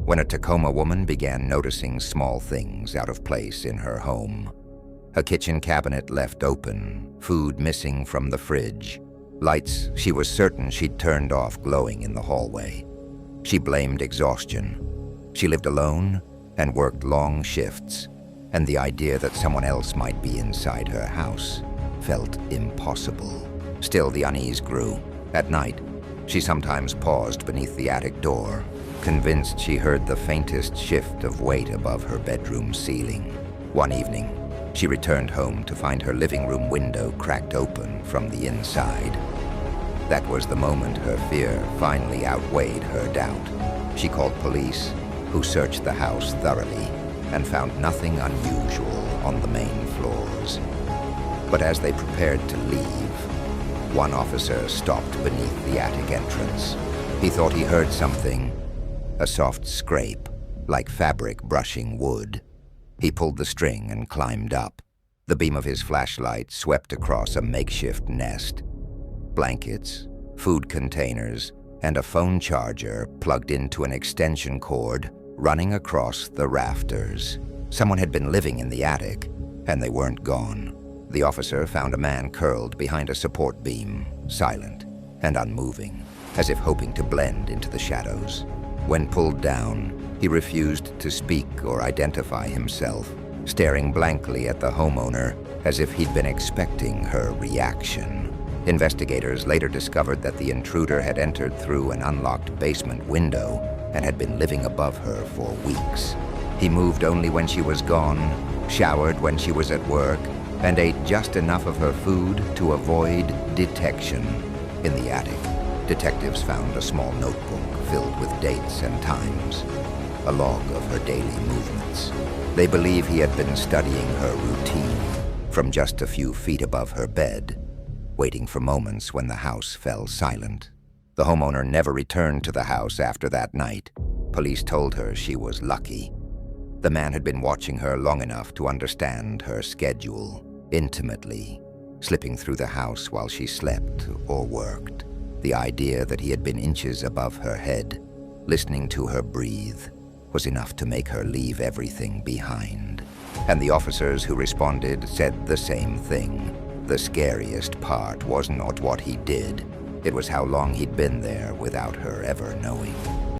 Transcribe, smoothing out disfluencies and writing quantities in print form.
when a Tacoma woman began noticing small things out of place in her home. A kitchen cabinet left open, food missing from the fridge, lights she was certain she'd turned off glowing in the hallway. She blamed exhaustion. She lived alone and worked long shifts, and the idea that someone else might be inside her house felt impossible. Still, the unease grew. At night, she sometimes paused beneath the attic door, convinced she heard the faintest shift of weight above her bedroom ceiling. One evening, she returned home to find her living room window cracked open from the inside. That was the moment her fear finally outweighed her doubt. She called police, who searched the house thoroughly and found nothing unusual on the main floors. But as they prepared to leave, one officer stopped beneath the attic entrance. He thought he heard something, a soft scrape, like fabric brushing wood. He pulled the string and climbed up. The beam of his flashlight swept across a makeshift nest. Blankets, food containers, and a phone charger plugged into an extension cord running across the rafters. Someone had been living in the attic, and they weren't gone. The officer found a man curled behind a support beam, silent and unmoving, as if hoping to blend into the shadows. When pulled down, he refused to speak or identify himself, staring blankly at the homeowner as if he'd been expecting her reaction. Investigators later discovered that the intruder had entered through an unlocked basement window and had been living above her for weeks. He moved only when she was gone, showered when she was at work, and ate just enough of her food to avoid detection. In the attic, detectives found a small notebook filled with dates and times, a log of her daily movements. They believe he had been studying her routine from just a few feet above her bed, waiting for moments when the house fell silent. The homeowner never returned to the house after that night. Police told her she was lucky. The man had been watching her long enough to understand her schedule intimately, slipping through the house while she slept or worked. The idea that he had been inches above her head, listening to her breathe, was enough to make her leave everything behind. And the officers who responded said the same thing. The scariest part wasn't what he did. It was how long he'd been there without her ever knowing.